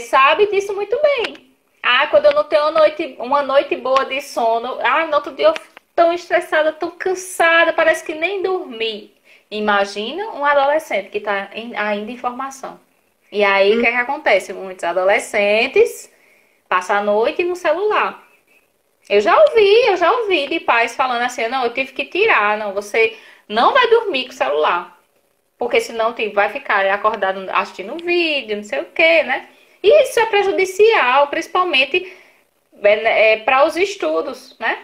sabe disso muito bem. Ah, quando eu não tenho uma noite boa de sono, no outro dia eu fico tão estressada, tão cansada, parece que nem dormi. Imagina um adolescente que está ainda em formação. E aí, o que é que acontece? Muitos adolescentes passam a noite no celular. Eu já ouvi de pais falando assim, não, eu tive que tirar, não, você não vai dormir com o celular, porque senão vai ficar acordado assistindo vídeo, não sei o quê, né? E isso é prejudicial, principalmente para os estudos, né?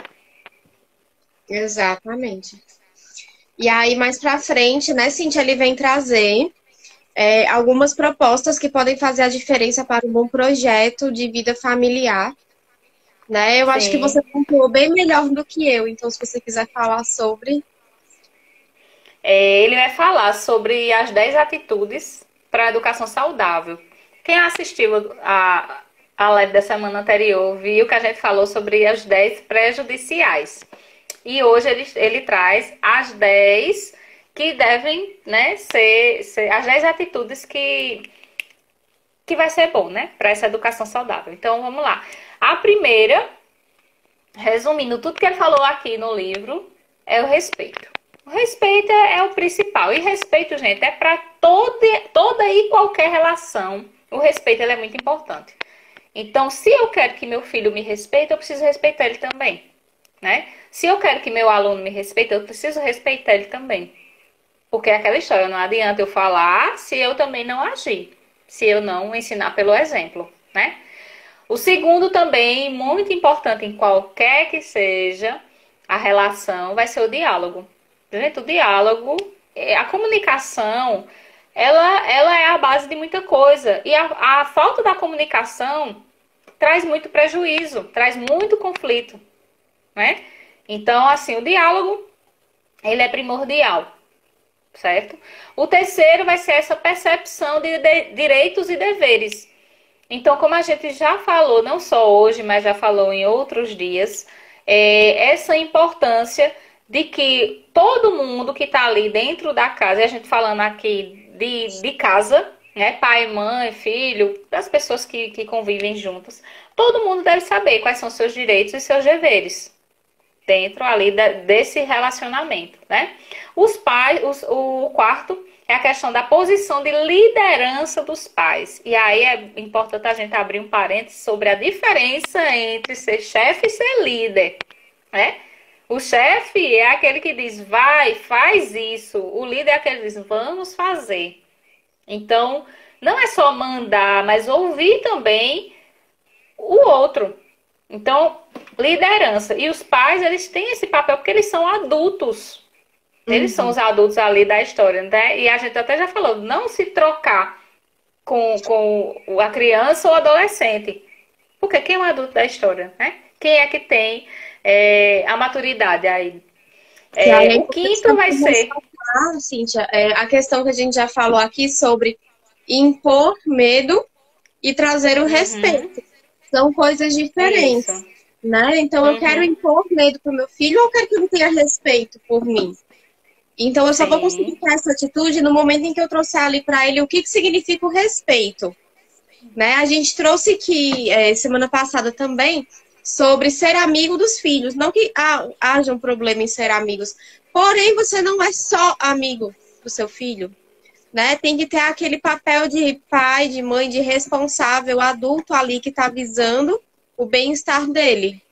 Exatamente. E aí, mais pra frente, né, Cintia, ele vem trazer algumas propostas que podem fazer a diferença para um bom projeto de vida familiar, né? Eu acho que você Sim. pontuou bem melhor do que eu, então se você quiser falar sobre. Ele vai falar sobre as 10 atitudes para a educação saudável. Quem assistiu a live da semana anterior viu que a gente falou sobre as 10 prejudiciais. E hoje ele traz as 10 que devem, né, ser as 10 atitudes que vai ser bom, né, para essa educação saudável. Então, vamos lá. A primeira, resumindo tudo que ele falou aqui no livro, é o respeito. O respeito é o principal. E respeito, gente, é para toda e qualquer relação. O respeito ele é muito importante. Então, se eu quero que meu filho me respeite, eu preciso respeitar ele também, né? Se eu quero que meu aluno me respeite, eu preciso respeitar ele também. Porque é aquela história, não adianta eu falar se eu também não agir. Se eu não ensinar pelo exemplo, né? O segundo também, muito importante em qualquer que seja a relação, vai ser o diálogo. Gente, o diálogo, a comunicação, ela é a base de muita coisa. E a falta da comunicação traz muito prejuízo, traz muito conflito, né? Então, assim, o diálogo, ele é primordial, certo? O terceiro vai ser essa percepção de direitos e deveres. Então, como a gente já falou, não só hoje, mas já falou em outros dias, essa importância de que todo mundo que está ali dentro da casa, e a gente falando aqui de casa, né, pai, mãe, filho, as pessoas que convivem juntas, todo mundo deve saber quais são seus direitos e seus deveres dentro ali desse relacionamento, né? O quarto é a questão da posição de liderança dos pais. E aí é importante a gente abrir um parênteses sobre a diferença entre ser chefe e ser líder, né? O chefe é aquele que diz, vai, faz isso. O líder é aquele que diz, vamos fazer. Então, não é só mandar, mas ouvir também o outro. Então, liderança. E os pais, eles têm esse papel porque eles são adultos. Eles são Uhum. os adultos ali da história, né? E a gente até já falou, não se trocar com a criança ou adolescente. Porque quem é o adulto da história, né? Quem é que tem a maturidade aí? E aí é O quinto vai importante ser... ressaltar, Cíntia, a questão que a gente já falou aqui sobre impor medo e trazer o Uhum, respeito. São coisas isso. diferentes, né? Então eu quero Uhum, impor medo para o meu filho ou eu quero que ele tenha respeito por mim? Então eu só vou conseguir sim. ter essa atitude no momento em que eu trouxer ali para ele o que significa o respeito, né? A gente trouxe que semana passada também sobre ser amigo dos filhos. Não que haja um problema em ser amigos, porém você não é só amigo do seu filho, né? Tem que ter aquele papel de pai, de mãe, de responsável adulto ali que está visando o bem-estar dele.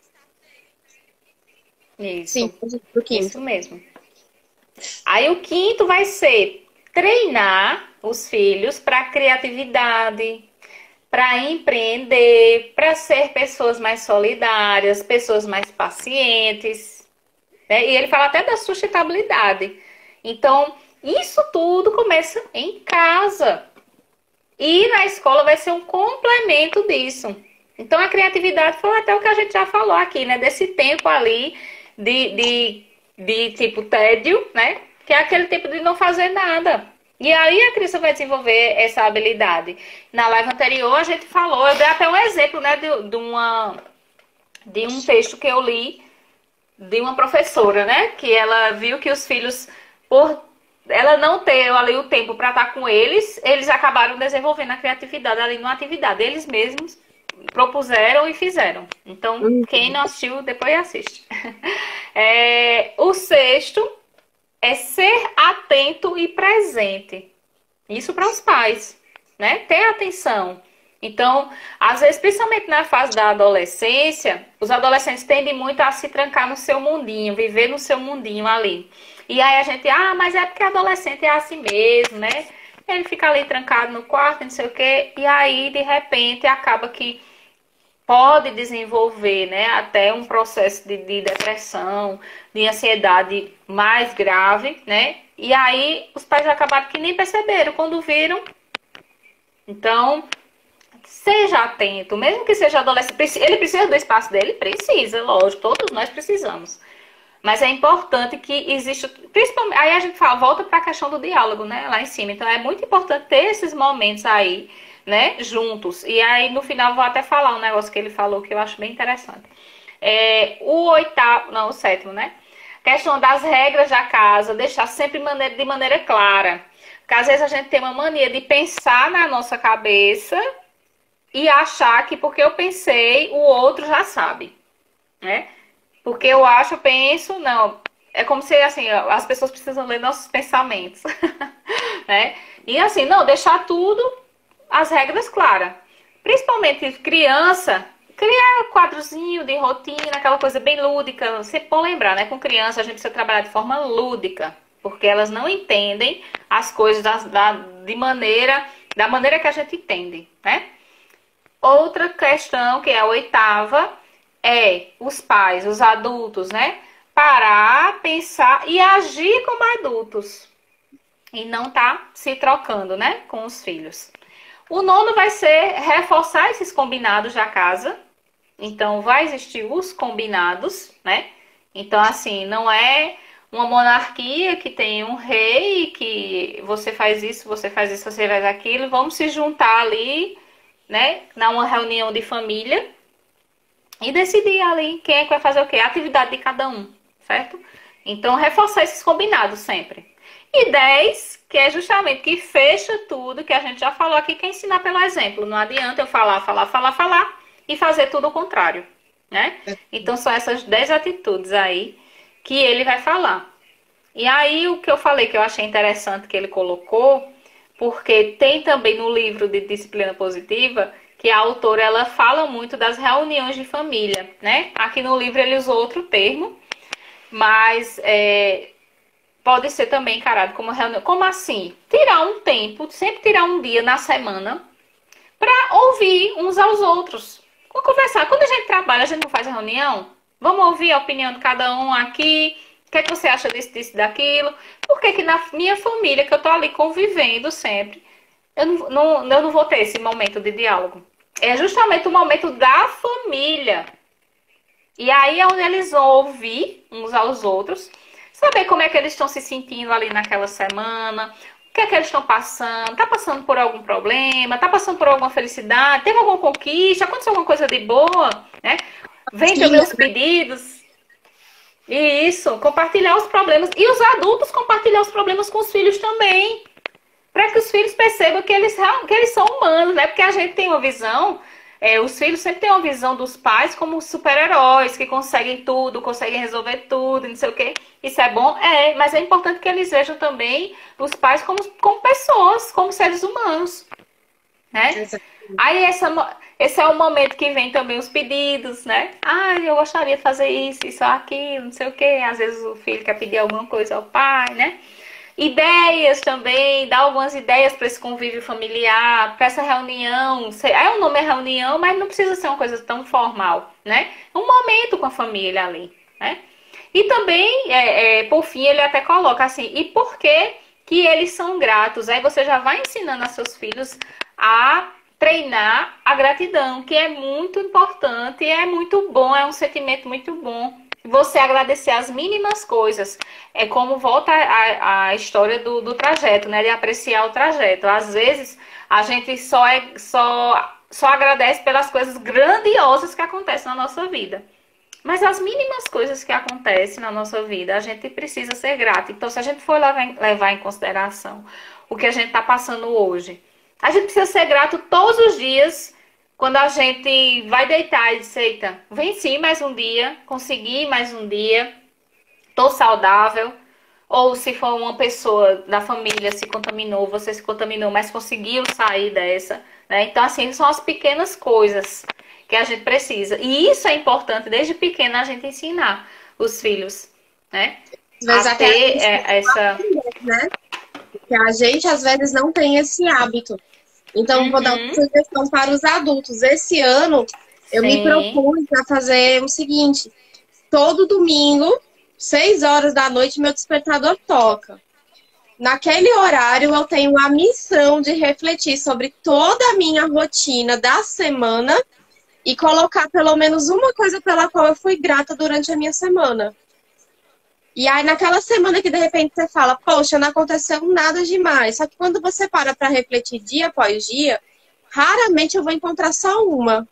Sim, Isso. pro Isso quinto. mesmo. Aí o quinto vai ser treinar os filhos para criatividade, para empreender, para ser pessoas mais solidárias, pessoas mais pacientes, né? E ele fala até da sustentabilidade. Então, isso tudo começa em casa. E na escola vai ser um complemento disso. Então, a criatividade foi até o que a gente já falou aqui, né? Desse tempo ali de, de, de tipo tédio, né? Que é aquele tempo de não fazer nada. E aí a criança vai desenvolver essa habilidade. Na live anterior a gente falou, eu dei até um exemplo, né, de um texto que eu li de uma professora, né? Que ela viu que os filhos, por ela não ter ali o tempo para estar com eles, eles acabaram desenvolvendo a criatividade ali numa atividade. Eles mesmos propuseram e fizeram. Então, quem não assistiu, depois assiste. O sexto é ser atento e presente. Isso para os pais, né? Ter atenção. Então, às vezes, principalmente na fase da adolescência, os adolescentes tendem muito a se trancar no seu mundinho, viver no seu mundinho ali. E aí a gente, mas é porque adolescente é assim mesmo, né? Ele fica ali trancado no quarto, não sei o quê, e aí, de repente, acaba que pode desenvolver, né, até um processo de depressão, de ansiedade mais grave, né? E aí os pais acabaram que nem perceberam quando viram. Então, seja atento, mesmo que seja adolescente, ele precisa do espaço dele? Precisa, lógico, todos nós precisamos. Mas é importante que exista, principalmente, aí a gente fala, volta para a questão do diálogo, né, lá em cima. Então é muito importante ter esses momentos aí, né, juntos. E aí no final vou até falar um negócio que ele falou que eu acho bem interessante. O sétimo, né? Questão das regras da casa, deixar sempre de maneira clara. Porque às vezes a gente tem uma mania de pensar na nossa cabeça e achar que porque eu pensei, o outro já sabe, né? Porque eu acho, eu penso, não. É como se, assim, as pessoas precisam ler nossos pensamentos, né? E assim, não, deixar tudo, as regras claras. Principalmente criança, criar um quadrozinho de rotina, aquela coisa bem lúdica. Sempre bom lembrar, né? Com criança a gente precisa trabalhar de forma lúdica, porque elas não entendem as coisas da maneira que a gente entende, né? Outra questão, que é a oitava, é os pais, os adultos, né? Parar, pensar e agir como adultos. E não tá se trocando, né? Com os filhos. O nono vai ser reforçar esses combinados da casa. Então, vai existir os combinados, né? Então, assim, não é uma monarquia que tem um rei, que você faz isso, você faz isso, você faz aquilo. Vamos se juntar ali, né? Numa reunião de família e decidir ali quem é que vai fazer o quê? A atividade de cada um, certo? Então, reforçar esses combinados sempre. E 10, que é justamente que fecha tudo, que a gente já falou aqui, que é ensinar pelo exemplo. Não adianta eu falar e fazer tudo o contrário, né? Então, são essas 10 atitudes aí que ele vai falar. E aí, o que eu falei que eu achei interessante que ele colocou, porque tem também no livro de Disciplina Positiva, que a autora ela fala muito das reuniões de família, né? Aqui no livro ele usou outro termo, mas pode ser também encarado como reunião. Como assim? Tirar um tempo, sempre tirar um dia na semana para ouvir uns aos outros. Vamos conversar. Quando a gente trabalha, a gente não faz reunião? Vamos ouvir a opinião de cada um aqui. O que é que você acha disso, daquilo? Por que que na minha família, que eu tô ali convivendo sempre, eu não vou ter esse momento de diálogo? É justamente o momento da família. E aí é onde eles vão ouvir uns aos outros, saber como é que eles estão se sentindo ali naquela semana, o que é que eles estão passando, tá passando por algum problema, tá passando por alguma felicidade, teve alguma conquista, aconteceu alguma coisa de boa, né? Vem também os pedidos. Isso, compartilhar os problemas. E os adultos compartilhar os problemas com os filhos também. Para que os filhos percebam que eles são humanos, né? Porque a gente tem uma visão, os filhos sempre têm uma visão dos pais como super-heróis, que conseguem tudo, conseguem resolver tudo, não sei o quê. Isso é bom? É, mas é importante que eles vejam também os pais como pessoas, como seres humanos, né? Aí esse é o momento que vem também os pedidos, né? Ah, eu gostaria de fazer isso, aquilo, não sei o quê. Às vezes o filho quer pedir alguma coisa ao pai, né? Ideias também, dar algumas ideias para esse convívio familiar, para essa reunião. O nome é reunião, mas não precisa ser uma coisa tão formal, né? Um momento com a família ali, né? E também, por fim, ele até coloca assim, e por que que eles são gratos? Aí você já vai ensinando a seus filhos a treinar a gratidão, que é muito importante, é muito bom, é um sentimento muito bom. Você agradecer as mínimas coisas. É como volta a história do trajeto, né? De apreciar o trajeto. Às vezes, a gente só agradece pelas coisas grandiosas que acontecem na nossa vida. Mas as mínimas coisas que acontecem na nossa vida, a gente precisa ser grato. Então, se a gente for levar em consideração o que a gente está passando hoje, a gente precisa ser grato todos os dias. Quando a gente vai deitar e diz, eita, venci mais um dia, consegui mais um dia, tô saudável. Ou se for uma pessoa da família se contaminou, você se contaminou, mas conseguiu sair dessa, né? Então, assim, são as pequenas coisas que a gente precisa. E isso é importante, desde pequena, a gente ensinar os filhos, né? A ter essa... Né? Porque a gente, às vezes, não tem esse hábito. Então, vou dar uma sugestão para os adultos. Esse ano, eu me propus a fazer o seguinte. Todo domingo, 6 horas da noite, meu despertador toca. Naquele horário, eu tenho a missão de refletir sobre toda a minha rotina da semana e colocar pelo menos uma coisa pela qual eu fui grata durante a minha semana. E aí, naquela semana que de repente você fala, poxa, não aconteceu nada demais. Só que quando você para refletir dia após dia, raramente eu vou encontrar só uma.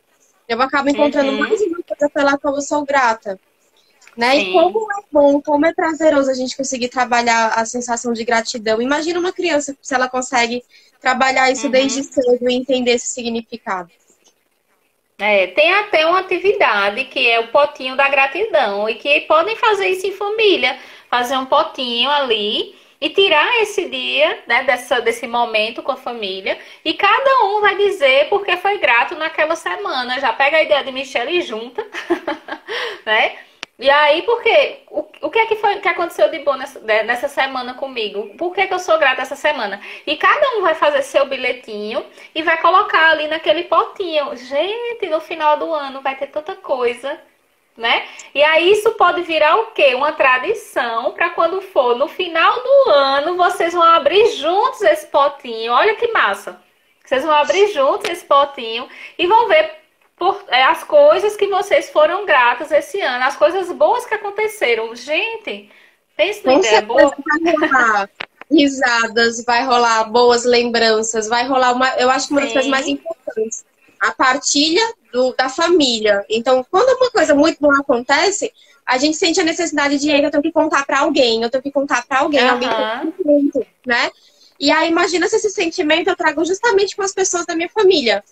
Eu acabo encontrando mais uma coisa pela qual eu sou grata. Né? E como é bom, como é prazeroso a gente conseguir trabalhar a sensação de gratidão. Imagina uma criança, se ela consegue trabalhar isso desde cedo e entender esse significado. Tem até uma atividade que é o potinho da gratidão e que podem fazer isso em família, fazer um potinho ali e tirar esse dia, né, desse momento com a família e cada um vai dizer porque foi grato naquela semana. Já pega a ideia de Michelle e junta, né? E aí, porque o que é que aconteceu de bom nessa semana comigo? Por que eu sou grata essa semana? E cada um vai fazer seu bilhetinho e vai colocar ali naquele potinho. Gente, no final do ano vai ter tanta coisa, né? E aí isso pode virar o quê? Uma tradição para quando for no final do ano, vocês vão abrir juntos esse potinho. Olha que massa! Vocês vão abrir juntos esse potinho e vão ver as coisas que vocês foram gratas esse ano, as coisas boas que aconteceram. Gente, pensa numa ideia boa. Vai rolar risadas, vai rolar boas lembranças, vai rolar eu acho que uma das coisas mais importantes, a partilha da família. Então, quando uma coisa muito boa acontece, a gente sente a necessidade de eu tenho que contar pra alguém, alguém tem que né? E aí, imagina se esse sentimento eu trago justamente com as pessoas da minha família.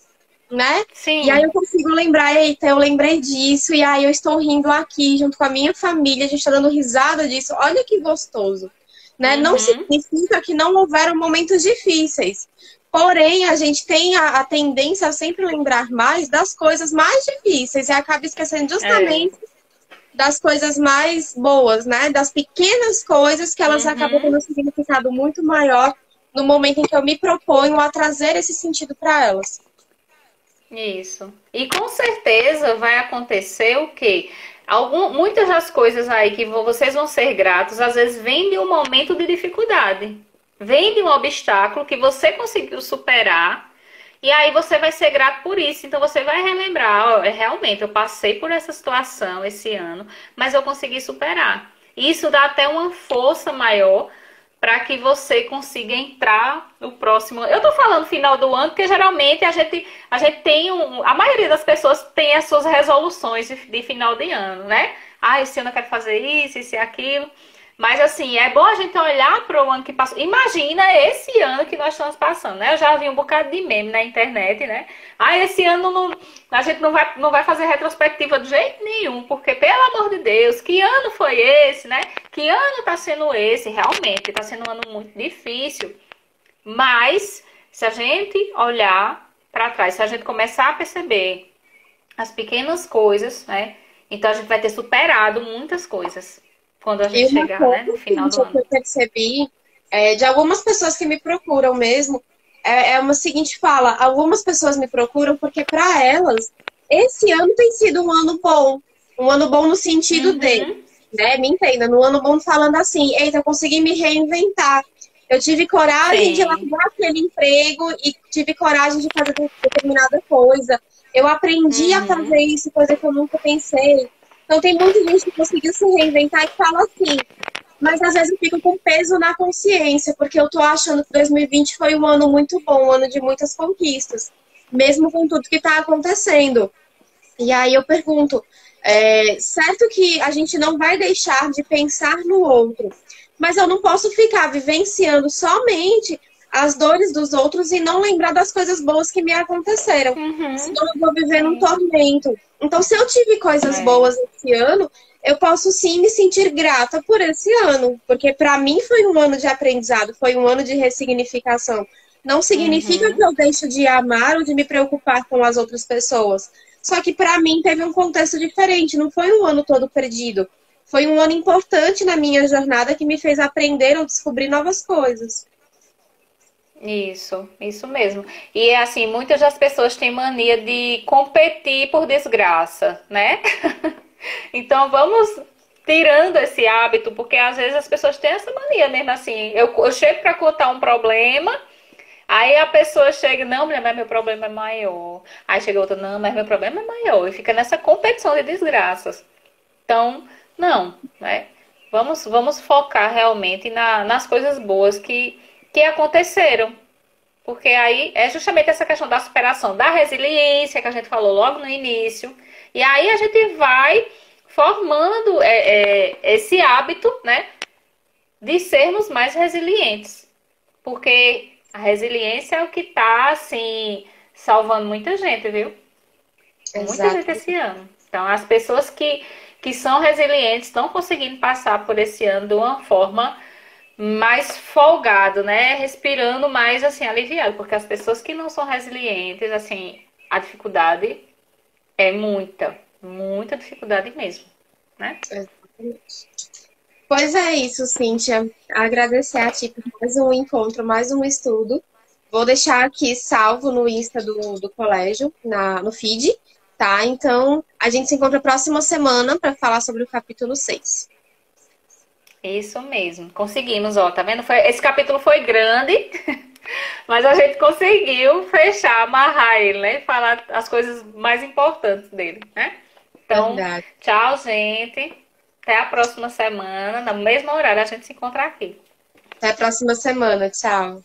Né? Sim. E aí eu consigo lembrar, eita, eu lembrei disso, e aí eu estou rindo aqui junto com a minha família, a gente está dando risada disso, olha que gostoso, né? Não significa que não houveram momentos difíceis, porém a gente tem a tendência a sempre lembrar mais das coisas mais difíceis e acaba esquecendo justamente das coisas mais boas, né? Das pequenas coisas que elas acabam tendo um significado muito maior no momento em que eu me proponho a trazer esse sentido para elas. Isso. E com certeza vai acontecer o quê? Muitas das coisas aí que vocês vão ser gratos, às vezes vem de um momento de dificuldade. Vem de um obstáculo que você conseguiu superar. E aí você vai ser grato por isso. Então você vai relembrar, ó, realmente, eu passei por essa situação esse ano, mas eu consegui superar. E isso dá até uma força maior para que você consiga entrar no próximo. Eu tô falando final do ano, porque geralmente a gente tem a maioria das pessoas tem as suas resoluções de final de ano, né? Ah, esse ano eu quero fazer isso e aquilo. Mas assim, é bom a gente olhar para o ano que passou. Imagina esse ano que nós estamos passando, né? Eu já vi um bocado de meme na internet, né? Ah, esse ano a gente não vai fazer retrospectiva de jeito nenhum, porque, pelo amor de Deus, que ano foi esse, né? Que ano está sendo esse? Realmente, está sendo um ano muito difícil. Mas, se a gente olhar para trás, se a gente começar a perceber as pequenas coisas, né? Então a gente vai ter superado muitas coisas quando a E gente uma chegar, né, coisa no final do que ano. eu percebi de algumas pessoas que me procuram mesmo é uma seguinte fala: algumas pessoas me procuram porque para elas esse ano tem sido um ano bom no sentido de, Uhum. né? Me entenda, no ano bom falando assim, eita, eu consegui me reinventar. Eu tive coragem de Sim. largar aquele emprego e tive coragem de fazer determinada coisa. Eu aprendi a fazer Uhum. isso, coisa que eu nunca pensei. Então tem muita gente que conseguiu se reinventar e fala assim, mas às vezes eu fico com peso na consciência, porque eu tô achando que 2020 foi um ano muito bom, um ano de muitas conquistas, mesmo com tudo que tá acontecendo. E aí eu pergunto, certo que a gente não vai deixar de pensar no outro, mas eu não posso ficar vivenciando somente as dores dos outros e não lembrar das coisas boas que me aconteceram. Uhum. Senão eu vou viver num Sim. tormento. Então, se eu tive coisas É. boas esse ano, eu posso sim me sentir grata por esse ano, porque para mim foi um ano de aprendizado, foi um ano de ressignificação. Não significa que Uhum. eu deixo de amar ou de me preocupar com as outras pessoas. Só que para mim teve um contexto diferente, não foi um ano todo perdido. Foi um ano importante na minha jornada que me fez aprender ou descobrir novas coisas. Isso mesmo. E é assim, muitas das pessoas têm mania de competir por desgraça, né? Então vamos tirando esse hábito, porque às vezes as pessoas têm essa mania mesmo assim. Eu chego para contar um problema, aí a pessoa chega, não, mulher, mas meu problema é maior. Aí chega outra, não, mas meu problema é maior. E fica nessa competição de desgraças. Então, não, né? Vamos focar realmente nas coisas boas que aconteceram. Porque aí é justamente essa questão da superação, da resiliência que a gente falou logo no início. E aí a gente vai formando esse hábito, né, de sermos mais resilientes. Porque a resiliência é o que está, assim, salvando muita gente, viu? Muita gente Exato. esse ano. Então, as pessoas que são resilientes estão conseguindo passar por esse ano de uma forma mais folgado, né? Respirando mais assim, aliviado, porque as pessoas que não são resilientes, assim, a dificuldade é muita, muita dificuldade mesmo, né? Pois é isso, Cíntia. Agradecer a ti por mais um encontro, mais um estudo. Vou deixar aqui salvo no Insta do colégio, no feed, tá? Então, a gente se encontra próxima semana para falar sobre o capítulo 6. Isso mesmo. Conseguimos, ó, tá vendo? Esse capítulo foi grande, mas a gente conseguiu fechar, amarrar ele, né? E falar as coisas mais importantes dele, né? Então, Verdade. tchau, gente. Até a próxima semana, no mesmo horário, a gente se encontra aqui. Até a próxima semana. Tchau.